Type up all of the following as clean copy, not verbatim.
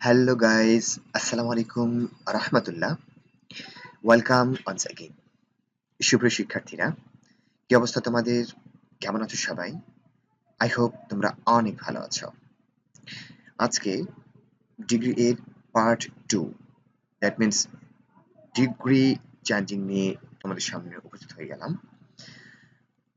Hello guys, Assalamu alaikum rahmatullah. Welcome once again. সুপ্রিয় শিক্ষার্থীরা, কি অবস্থা তোমাদের? কেমন আছো সবাই? আই হোপ তোমরা অনেক ভালো আছো। আজকে ডিগ্রি এর part 2, that means degree changing নিয়ে তোমাদের সামনে উপস্থিত হয়ে গেলাম।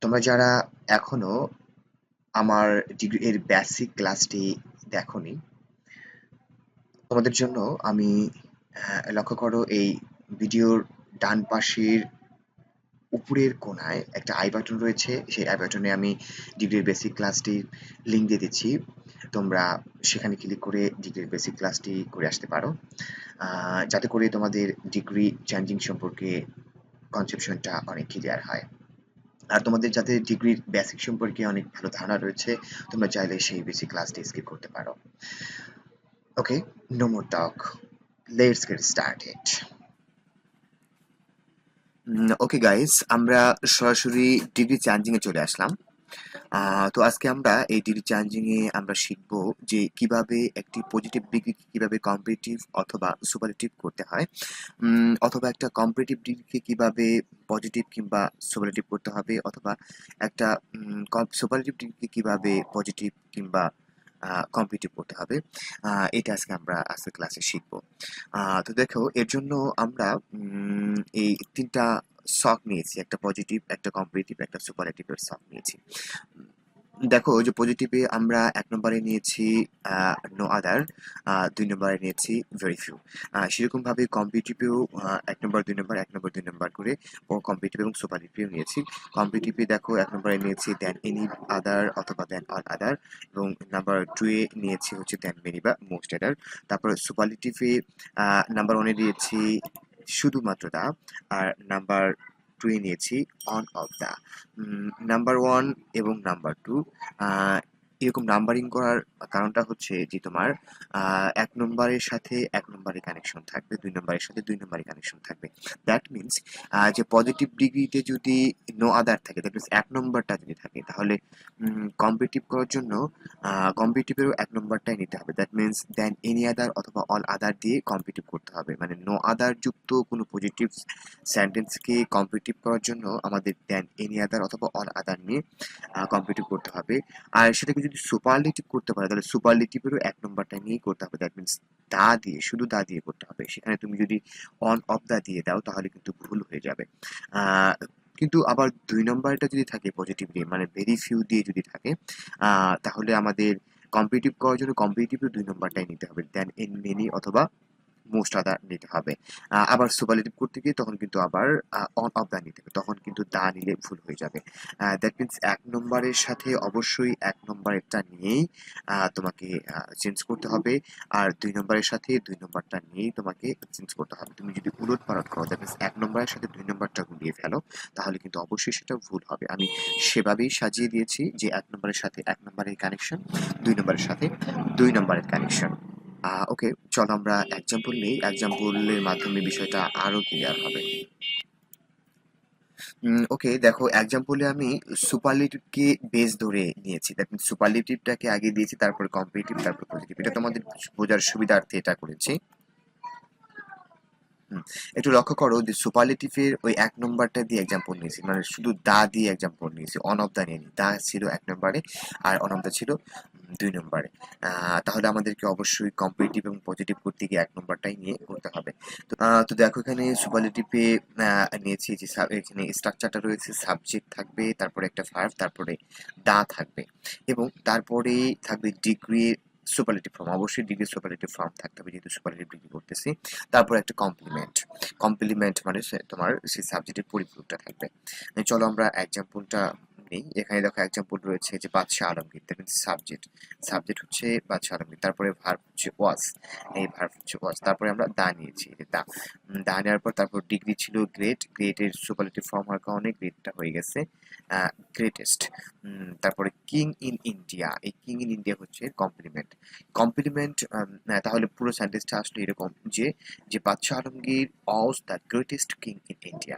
তোমরা যারা এখনো আমার ডিগ্রি এর বেসিক ক্লাসটি দেখোনি, তোমাদের জন্য আমি লক্ষ্য করো এই ভিডিওর ডান পাশের উপরের কোণায় একটা আই বাটন রয়েছে। সেই আই বাটনে আমি ডিগ্রির বেসিক ক্লাসটির লিঙ্ক দিয়ে দিচ্ছি। তোমরা সেখানে ক্লিক করে ডিগ্রির বেসিক ক্লাসটি করে আসতে পারো, যাতে করে তোমাদের ডিগ্রি চেঞ্জিং সম্পর্কে কনসেপশনটা অনেক ক্লিয়ার হয়। আর তোমাদের যাতে ডিগ্রির বেসিক সম্পর্কে অনেক ভালো ধারণা রয়েছে, তোমরা চাইলে সেই বেসিক ক্লাসটি স্কিপ করতে পারো। Okay, no more talk, let's get started. Okay guys, আমরা সরাসরি ডিগ্রি চেঞ্জিং এ চলে আসলাম। তো আজকে আমরা এই ডিগ্রি চেঞ্জিং এ আমরা শিখব যে কিভাবে একটি পজিটিভ ডিগ্রি কিভাবে কম্পারেটিভ অথবা সুপারলেটিভ করতে হয়, অথবা একটা কম্পারেটিভ ডিগ্রিকে কিভাবে পজিটিভ কিংবা সুপারলেটিভ করতে হবে, অথবা একটা সুপারলেটিভ ডিগ্রিকে কিভাবে পজিটিভ কিংবা কম্পিটিভ করতে হবে। এটা আজকে ক্লাসে শিখবো। তো দেখো, এর জন্য আমরা এই তিনটা শখ নিয়েছি, একটা পজিটিভ, একটা কম্পারেটিভ, একটা সুপারলেটিভের শখ নিয়েছি। দেখো, ওই যে পজিটিভে আমরা ১ নম্বরে নিয়েছি নো আদার, ২ নম্বরে নিয়েছি ভেরি ফিউ। সেরকমভাবে কম্পিটিটিভেও ১ নম্বর, ২ নম্বর, ১ নম্বর, ২ নম্বর করে কম্পিটিটিভ এবং সুপারলেটিভ নিয়েছি। কম্পিটিটিভে দেখো ১ নম্বরে নিয়েছি দেন এনি আদার অথবা দেন অল আদার, এবং নাম্বার 2 এ নিয়েছি হচ্ছে দেন মেনি বা মোস্ট আদার। তারপরে সুপারলেটিভে নাম্বার 1 এ দিয়েছি শুধুমাত্র দা, আর নাম্বার 2 এ নিয়েছি অন অফ দা। নাম্বার 1 এবং নাম্বার 2 এরকম নাম্বারিং করার কারণটা হচ্ছে যে তোমার ১ নম্বরের সাথে ১ নম্বরের কানেকশন থাকবে, ২ নম্বরের সাথে ২ নম্বরের কানেকশন থাকবে। দ্যাট মিনস যে পজিটিভ ডিগ্রিতে যদি নো আদার থাকে, দ্যাট মিনস ১ নম্বরটা যদি থাকে, তাহলে কম্পিটিটিভ করার জন্য কম্পিটিটিভেরও ১ নম্বরটাই নিতে হবে। That means than any other অথবা অল আদার দিয়ে কম্পিটিটিভ করতে হবে। মানে নো আদার যুক্ত কোনো পজিটিভ সেন্টেন্সকে কম্পিটিটিভ করার জন্য আমাদের দেন এনি আদার অথবা অল আদার নিয়ে কম্পিটিটিভ করতে হবে। আর সেটাকে যদি সুপারলেটিভ করতে পারে, তাহলে সুপারলেটিভেরও ১ নম্বরটা নিয়েই করতে হবে। দ্যাট মিনস দা দিয়ে, শুধু দা দিয়ে করতে হবে। সেখানে তুমি যদি অন অফ দা দিয়ে দাও, তাহলে কিন্তু ভুল হয়ে যাবে। কিন্তু আবার ২ নম্বরটা যদি থাকে পজিটিভলি, মানে ভেরি ফিউ দিয়ে যদি থাকে, তাহলে আমাদের কম্পিটিটিভ করার জন্য কম্পিটিটিভের ২ নম্বরটাই নিতে হবে। দেন ইন মেনি অথবা মোস্ট আদার নিতে হবে। আবার সুপারলেটিভ করতে গিয়ে তখন কিন্তু আবার অন অফ দা নিতে হবে, তখন কিন্তু দা নিলে ভুল হয়ে যাবে। দ্যাট মিনস ১ নম্বরের সাথে অবশ্যই ১ নম্বরেরটা নিয়েই তোমাকে চেঞ্জ করতে হবে, আর ২ নম্বরের সাথে ২ নম্বরটা নিয়েই তোমাকে চেঞ্জ করতে হবে। তুমি যদি উলট পালট করো, দ্যাট মিনস ১ নম্বরের সাথে ২ নম্বরটা গুলিয়ে ফেলো, তাহলে কিন্তু অবশ্যই সেটা ভুল হবে। আমি সেভাবেই সাজিয়ে দিয়েছি যে ১ নম্বরের সাথে ১ নম্বরের কানেকশন, ২ নম্বরের সাথে ২ নম্বরের কানেকশন। ওকে, চলো আমরা এক্সাম্পল নিই। এক্সাম্পলের মাধ্যমে বিষয়টা আরো ক্লিয়ার হবে। ওকে, দেখো, এক্সাম্পলে আমি সুপারলেটিভকে বেস ধরে নিয়েছি। দ্যাট মিনস সুপারলেটিভটাকে আগে দিয়েছি, তারপরে কম্পারেটিভ, তারপর পজিটিভ। এটা তোমাদের বোঝার সুবিধার্থে এটা করেছি। একটু লক্ষ্য করো যে সুপারলেটিভের ওই ১ নম্বরটা দিয়ে এক্সাম্পল নিয়েছি, মানে শুধু দা দিয়ে এক্সাম্পল নিয়েছি, অন অফ দা নিইনি। দা ছিল ১ নম্বরে, আর অন অফ দা ছিল ২ নম্বরে। তাহলে আমাদেরকে অবশ্যই কম্পারেটিভ এবং পজিটিভ করতে গিয়ে ১ নম্বরটাই নিয়ে করতে হবে। তো দেখো, এখানে সুপারলেটিভে নিয়েছি যে এখানে স্ট্রাকচারটা রয়েছে, সাবজেক্ট থাকবে, তারপরে একটা ভার্ব, তারপরে দা থাকবে, এবং তারপরেই থাকবে ডিগ্রি সুপারলেটিভ ফর্ম। অবশ্যই ডিগ্রি সুপারলেটিভ ফর্ম থাকতে হবে, যেহেতু সুপারলেটিভ ডিগ্রি করতেছি। তারপর একটা কমপ্লিমেন্ট। কমপ্লিমেন্ট মানে তোমার সেই সাবজেক্টের পরিপূরকটা থাকবে। চলো আমরা এক্সাম্পলটা নেই। এখানে দেখো এক্সাম্পল রয়েছে যে বাদশাহ Alamgir, that means subject. Subject হচ্ছে বাদশাহ আলমগীর, তারপরে ভার্ব হচ্ছে ওয়াজ, এই ভার্ব হচ্ছে ওয়াজ, তারপরে আমরা দা নিয়েছি, দা। দা নেওয়ার পর তারপর ডিগ্রি ছিল গ্রেট, গ্রেটের সুপারলেটিভ ফর্ম হওয়ার কারণে গ্রেটটা হয়ে গেছে গ্রেটেস্ট। তারপরে কিং ইন ইন্ডিয়া, এই কিং ইন ইন্ডিয়া হচ্ছে কমপ্লিমেন্ট। কমপ্লিমেন্ট তাহলে পুরো সেন্টেন্সটা আসলে এরকম যে যে বাদশাহ Alamgir was the greatest king in India.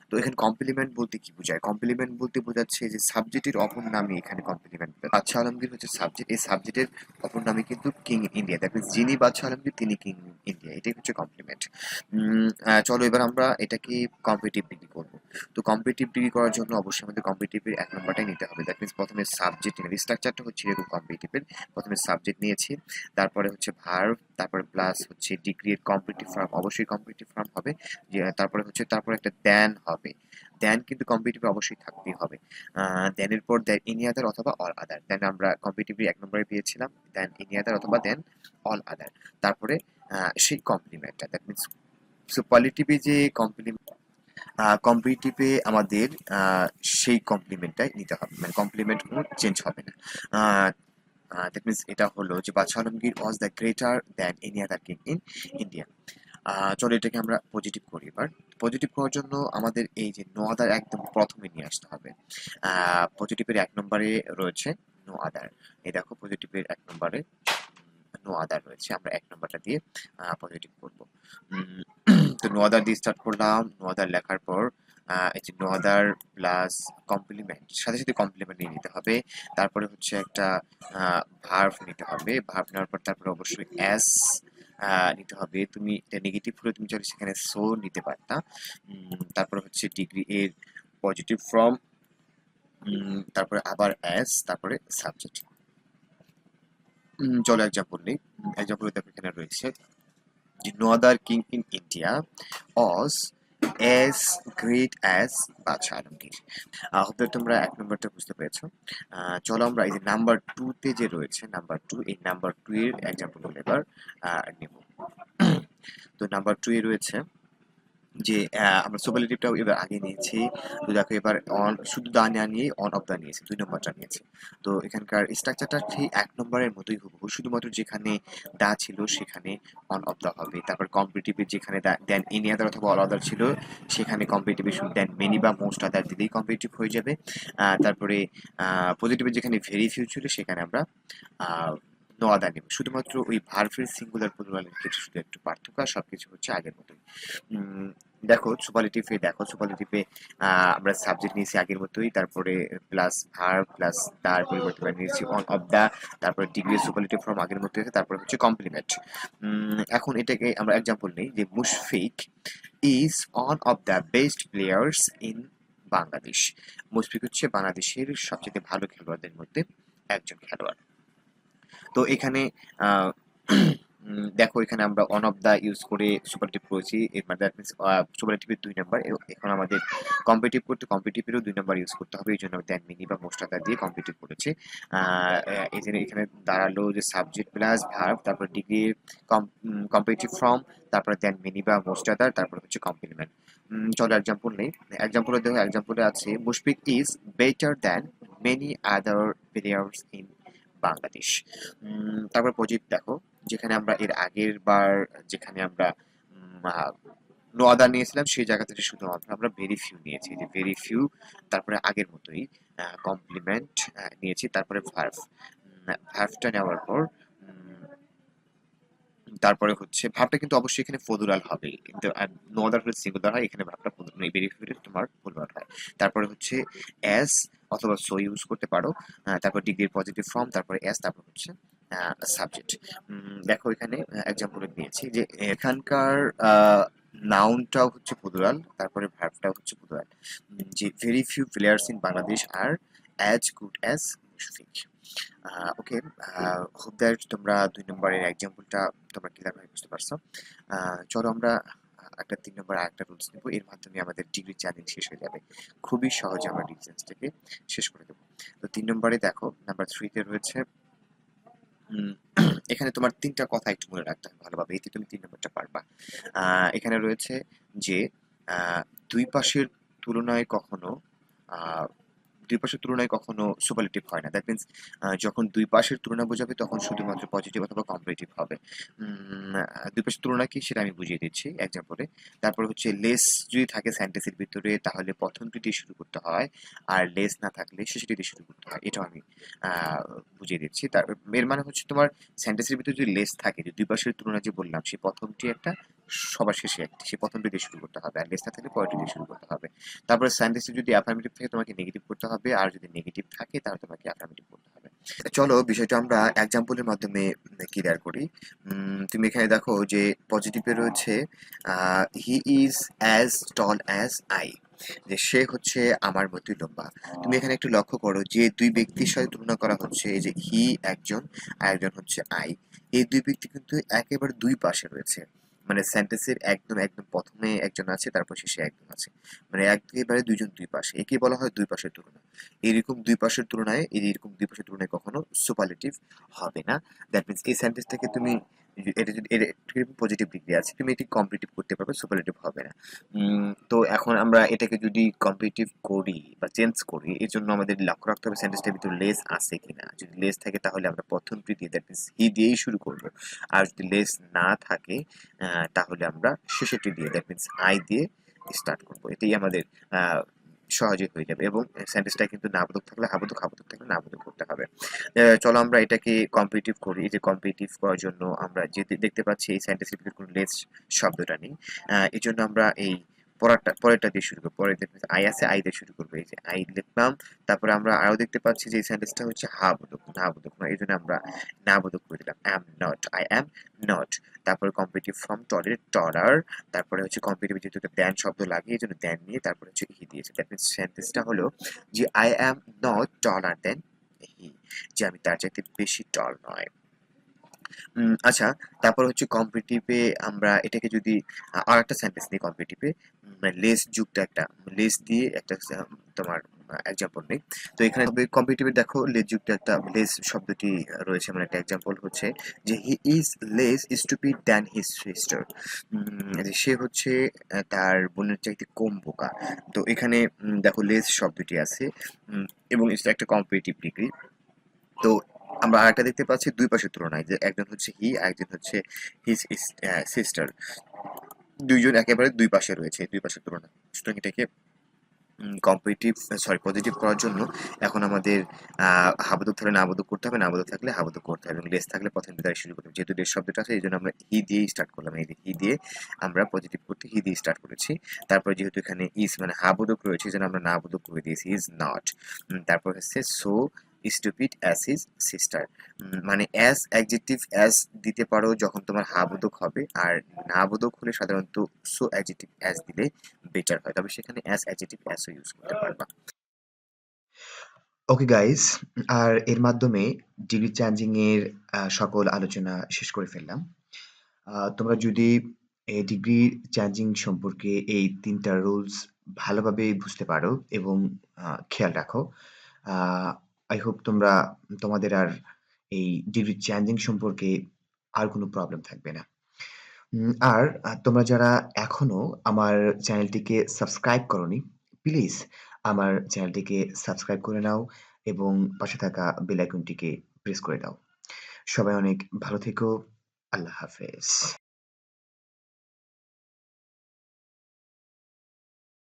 তো এখানে কমপ্লিমেন্ট বলতে কি বোঝায়? কমপ্লিমেন্ট বলতে বোঝাচ্ছে যে সাবজেক্টের অপর নামে এখানে কমপ্লিমেন্ট। বাদশাহ আলমগীর হচ্ছে সাবজেক্ট, এই সাবজেক্টের অপর নামে কিন্তু king in India. That means যিনি বাদশাহ আলমগীর তিনি কিং ইন ইন্ডিয়া, এটাই হচ্ছে কমপ্লিমেন্ট। চলো এবার আমরা এটাকে কম্পিটিটিভ ডিগ্রি করবো। তো কম্পিটিটিভ ডিগ্রি করার জন্য অবশ্যই আমাদের কম্পিটিটিভের ১ নম্বরটাই নিতে হবে। দ্যাট মিনস প্রথমে সাবজেক্ট নিলাম। স্ট্রাকচারটা হচ্ছে এরকম কম্পিটিটিভের। প্রথমে সাবজেক্ট নিয়েছি, তারপরে হচ্ছে ভার্ব, তারপরে প্লাস হচ্ছে ডিগ্রির কম্পিটিটিভ ফর্ম, অবশ্যই কম্পিটিটিভ ফর্ম হবে। যে তারপরে হচ্ছে তারপরে একটা দেন হবে। দেন কিন্তু কম্পিটিটিভ অবশ্যই থাকতেই হবে। দেনের পর দেন এনি আদার অথবা অল আদার। দেন আমরা কম্পিটিটিভ ১ নম্বরে পেয়েছিলাম দেন এনি আদার অথবা দেন অল আদার। তারপরে সেই কমপ্লিমেন্টটা, দ্যাট মিনস সুপারলেটিভে যে কম্পিটিটিভে আমাদের সেই কমপ্লিমেন্টটাই নিতে হবে, মানে কমপ্লিমেন্ট কোনো চেঞ্জ হবে না। দ্যাট মিনস এটা হলো যে বাদশাহ Alamgir was the greater than any other king in India. চলো এটাকে আমরা পজিটিভ করি এবার। পজিটিভ করার জন্য আমাদের এই যে নো আদার একদম প্রথমে নিয়ে আসতে হবে। পজিটিভের ১ নম্বরে রয়েছে নো আদার। এই দেখো পজিটিভের ১ নম্বরে নো আদার রয়েছে, আমরা ১ নম্বরটা দিয়ে পজিটিভ করব। তো নো আদার দিয়ে স্টার্ট করলাম। নো আদার লেখার পর এই যে নো আদার প্লাস কমপ্লিমেন্ট, সাথে সাথে কমপ্লিমেন্ট নিয়ে নিতে হবে। তারপরে হচ্ছে একটা ভার্ব নিতে হবে। ভার্ব নেওয়ার পর তারপরে অবশ্যই এস নিতে হবে। তুমি নেগেটিভ হলে তুমি চাইলে সেখানে সো নিতে পারতা। তারপরে হচ্ছে ডিগ্রি এর পজিটিভ ফর্ম, তারপরে আবার এস, তারপরে সাবজেক্ট। চলো এক্সাম্পল নেই। এক্সাম্পল দেখো এখানে রয়েছে যে no other king in India was as great as বাদশাহ আলমগীর। হোপ দ্যাট তোমরা ১ নম্বরটা বুঝতে পেরেছো। চলো আমরা এই যে নাম্বার 2 তে যে রয়েছে নাম্বার 2, এই নাম্বার 2 এর এক্সাম্পল গুলো এবার নেব। তো নাম্বার 2 এ রয়েছে যে আমরা সুপারলেটিভটাও এবার আগে নিয়েছি। তো দেখো এবার অন শুধু দা না নিয়ে অন অফ দা নিয়েছি, ২ নম্বরটা নিয়েছি। তো এখানকার স্ট্রাকচারটা ঠিক ১ নম্বরের মতোই হুবহু, শুধুমাত্র যেখানে দা ছিল সেখানে অন অফ দা হবে। তারপর কম্পিটিটিভে যেখানে দেন এনি আদার অথবা অল আদার ছিল সেখানে কম্পিটিটিভে শুধু দেন মেনি বা মোস্ট আদার দিলেই কম্পিটিটিভ হয়ে যাবে। তারপরে পজিটিভে যেখানে ভেরি ফিউ ছিল সেখানে আমরা নো আদার নেব। শুধুমাত্র ওই ভার্বের সিঙ্গুলার প্লুরালের ক্ষেত্রে শুধু একটু পার্থক্য, আর সবকিছু হচ্ছে আগের মতোই। দেখো সুপারলেটিভে আমরা সাবজেক্ট নিয়েছি আগের মতোই, তারপরে প্লাস ভার্ব প্লাস তার পরিবর্তে আমরা নিয়েছি অন অফ দা, তারপরে ডিগ্রি সুপারলেটিভ ফর্ম আগের মতো আছে, তারপরে হচ্ছে কমপ্লিমেন্ট। এখন এটাকে আমরা এক্সাম্পল নেই যে Mushfiq is one of the best players in Bangladesh. Mushfiq হচ্ছে বাংলাদেশের সবচেয়ে ভালো খেলোয়াড়দের মধ্যে একজন খেলোয়াড়। তো এখানে আহ, দেখো এখানে আমরা অন অফ দা ইউজ করে সুপারলেটিভ করেছি, এর মানে দ্যাট মিনস সুপারলেটিভের ২ নাম্বার। এখন আমাদের কম্পিটিটিভ করতে কম্পিটিটিভেরও ২ নাম্বার ইউজ করতে হবে, এই জন্য দেন মিনি বা মোস্ট আদার দিয়ে কম্পিটিটিভ করেছি। এই জন্য এখানে দাঁড়ালো যে সাবজেক্ট প্লাস ভার্ব, তারপর ডিগ্রি কম্পিটিটিভ ফর্ম, তারপরে দেন মিনি বা মোস্ট আদার, তারপর হচ্ছে কমপ্লিমেন্ট। চলো এক্সাম্পল নেই। এক্সাম্পলে দেখো এক্সাম্পলে আছে Mushfiq is better than many other players in Bangladesh. তারপর পজিটিভ দেখো, যেখানে আমরা এর আগের বার যেখানে আমরা নো আদার নিয়েছিলাম সেই জায়গা থেকে শুধুমাত্র আমরা ভেরি ফিউ নিয়েছি, যে ভেরি ফিউ, তারপরে আগের মতোই কমপ্লিমেন্ট নিয়েছি, তারপরে ভার্ভটা নেওয়ার পর তারপরে হচ্ছে ভাবটা কিন্তু অবশ্যই এখানে ফদুরাল হবে, কিন্তু নো আদার হলে সিঙ্গুলার হয়, এখানে ভাবটা ফদুরাল ভেরি ফিউ তোমার ফদুরাল হয়। তারপরে হচ্ছে এস অথবা সো ইউজ করতে পারো। তারপর ডিগ্রির পজিটিভ ফর্ম, তারপরে এস, তারপর হচ্ছে সাবজেক্ট। দেখো এখানে এক্সাম্পল নিয়েছি যে এখানকার নাউনটাও হচ্ছে প্লুরাল, তারপরে ভার্বটাও হচ্ছে প্লুরাল। যে very few players in Bangladesh are as good as Mushfiq. Okay, hope that তোমরা ২ নম্বরের এক্সাম্পলটা তোমরা ক্লিয়ার ভাবে বুঝতে পারছো। চলো আমরা একটা ৩ নম্বর আরেকটা রুলস নেব, এর মাধ্যমে আমাদের ডিগ্রি চ্যালেঞ্জ শেষ হয়ে যাবে। খুবই সহজে আমরা ডিগ্রি চ্যালেঞ্জটাকে শেষ করে দেবো। তো ৩ নম্বরে দেখো নাম্বার 3 তে রয়েছে এখানে তোমার ৩টা কথা একটু মনে রাখতে হবে ভালোভাবে, এতে তুমি ৩ নম্বরটা পারবা। এখানে রয়েছে যে ২ পাশের তুলনায় কখনো দুই পাশের তুলনায় কখনো সুপারলেটিভ হয় না। দ্যাট মিনস যখন দুই পাশের তুলনা বোঝাবে তখন শুধুমাত্র পজিটিভ অথবা কম্পারেটিভ হবে। দুই পাশের তুলনা কি সেটা আমি বুঝিয়ে দিচ্ছি এক্সাম্পলে। তারপর হচ্ছে লেস যদি থাকে সেন্টেন্সের ভিতরে তাহলে প্রথমটি দিয়ে শুরু করতে হয়, আর লেস না থাকলে শেষেরটি দিয়ে শুরু করতে হয়। এটাও আমি বুঝিয়ে দিচ্ছি। এর মানে হচ্ছে তোমার সেন্টেন্সের ভিতরে যদি লেস থাকে, যে দুই পাশের তুলনা যে বললাম, সেই প্রথমটি একটা, সবার শেষে একটি, সেই প্রথমটি দিয়ে শুরু করতে হবে, আর লেস না থাকলে পরেরটি দিয়ে শুরু করতে হবে। তারপরে সেন্টেন্সে যদি অ্যাফার্মেটিভ থাকে তোমাকে নেগেটিভ করতে হবে, আর যদি নেগেটিভ থাকে তাহলে তোমাকে অ্যাফার্মেটিভ করতে হবে। চলো বিষয়টা আমরা এক্সাম্পলের মাধ্যমে ক্লিয়ার করি। তুমি এখানে দেখো যে পজিটিভে রয়েছে he is as tall as I, যে সে হচ্ছে আমার মতোই লম্বা। তুমি এখানে একটু লক্ষ্য করো যে দুই ব্যক্তির সাথে তুলনা করা হচ্ছে, এই যে হি একজন আর একজন হচ্ছে আই। এই দুই ব্যক্তি কিন্তু একেবারে দুই পাশে রয়েছে, মানে সেন্টেন্সের একদম একদম প্রথমে একজন আছে, তারপর শেষে একজন আছে, মানে একেবারে দুইজন দুই পাশে। একে বলা হয় দুই পাশের তুলনা। এরকম দুই পাশের তুলনায় এরকম দুই পাশের তুলনায় কখনো সুপারলেটিভ হবে না। দ্যাট মিনস এই সেন্টেন্সটাকে তুমি এটা যদি এর পজিটিভ ডিগ্রি আছে, তুমি এটি কম্পিটিভ করতে পারবে, সুপারলেটিভ হবে না। তো এখন আমরা এটাকে যদি কম্পিটিটিভ করি বা চেঞ্জ করি, এর জন্য আমাদের লক্ষ্য রাখতে হবে সেন্টেন্সটার ভিতরে লেস আছে কিনা। যদি লেস থাকে তাহলে আমরা প্রথমটি দিয়ে, দ্যাট মিনস হি দিয়েই শুরু করব। আর যদি লেস না থাকে তাহলে আমরা শেষেরটি দিয়ে, দ্যাট মিনস আই দিয়ে স্টার্ট করব। এটাই আমাদের আহ, সহজে হয়ে যাবে। এবং সেন্টেন্সটা কিন্তু নাবোধক থাকলে হাবোধক, হাবোধক থাকলে নাবোধক করতে হবে। চলো আমরা এটাকে কম্পিটিটিভ করি। এই যে কম্পিটিটিভ করার জন্য আমরা যে দেখতে পাচ্ছি এই সেন্টেন্সের ভিতরে কোনো লেস শব্দটা নেই। এই জন্য আমরা এই পরেরটা দিয়ে শুরু করবো। পরের আই আছে, আই দিয়ে শুরু করবো। এই যে আই লিখলাম। তারপরে আমরা আরো দেখতে পাচ্ছি যে এই সেন্টেন্সটা হচ্ছে হাবোধক, নাবোধক নয়, এই জন্য আমরা নাবোধক করে দিলাম। Am not, I am not. তারপরে কম্পিটিটিভ ফর্ম টলের টলার। তারপরে হচ্ছে কম্পিটিটিভ যেহেতু একটা দ্যান শব্দ লাগে, এই জন্য দ্যান নিয়ে তারপরে হচ্ছে হি দিয়েছে। দ্যাট মিনস সেন্টেন্সটা হলো যে আই অ্যাম নট টলার দেন হি, যে আমি তার চাইতে বেশি টল নয়। আচ্ছা, তারপর হচ্ছে কম্পিটিটিভে আমরা এটাকে যদি আরেকটা সেন্টেন্স নিই কম্পিটিটিভে, মানে লেস যুক্ত একটা, লেস দিয়ে একটা তোমার এক্সাম্পল নেই। তো এখানে কম্পিটিটিভে দেখো লেস যুক্ত একটা লেস শব্দটি রয়েছে, মানে একটা এক্সাম্পল হচ্ছে যে he is less stupid than his sister, সে হচ্ছে তার বোনের চাইতে কম বোকা। তো এখানে দেখো লেস শব্দটি আছে, এবং এটা একটা কম্পিটিটিভ ডিগ্রি। তো আমরা আরেকটা দেখতে পাচ্ছি দুই পাশের তুলনায়, যে একজন হচ্ছে হি আর একজন হচ্ছে হিজ সিস্টার, দুইজন একেবারে দুই পাশে রয়েছে, দুই পাশের তুলনা। সুতরাং এটাকে কম্পিটিটিভ, সরি পজিটিভ করার জন্য এখন আমাদের হাবোধক থাকলে নাবোধক করতে হবে, নাবোধক থাকলে হাবোধক করতে হবে, এবং লেস থাকলে প্রথম দ্বারা শুরু করতে হবে। যেহেতু লেস শব্দটা আছে এই জন্য আমরা হি দিয়েই স্টার্ট করলাম। এই যে হি দিয়ে আমরা পজিটিভ করতে হি দিয়ে স্টার্ট করেছি। তারপর যেহেতু এখানে ইজ মানে হাবোধক রয়েছে, এই জন্য আমরা নাবোধক করে দিয়েছি, ইজ নট। তারপর হচ্ছে so stupid as his sister, মানে অ্যাজ অ্যাডজেক্টিভ অ্যাজ দিতে পারো যখন তোমার হাবোধক হবে, আর নাবোধক হলে সাধারণত সো অ্যাডজেক্টিভ অ্যাজ দিলে বেটার হয়, তবে সেখানে অ্যাজ অ্যাডজেক্টিভ অ্যাজও ইউজ করতে পারবা। ওকে গাইস, আর এর মাধ্যমে ডিগ্রি চেঞ্জিং এর সকল আলোচনা শেষ করে ফেললাম। তোমরা যদি এই ডিগ্রি চেঞ্জিং সম্পর্কে এই ৩ টা রুলস ভালোভাবে বুঝতে পারো এবং খেয়াল রাখো, আ আই হোপ তোমাদের আর এই ডিগ্রি চেঞ্জিং সম্পর্কে আর কোনো প্রবলেম থাকবে না। আর তোমরা যারা এখনো আমার চ্যানেলটিকে সাবস্ক্রাইব করোনি, প্লিজ আমার চ্যানেলটিকে সাবস্ক্রাইব করে নাও এবং পাশে থাকা বেল আইকনটিকে প্রেস করে দাও। সবাই অনেক ভালো থেকো। আল্লাহ হাফেজ।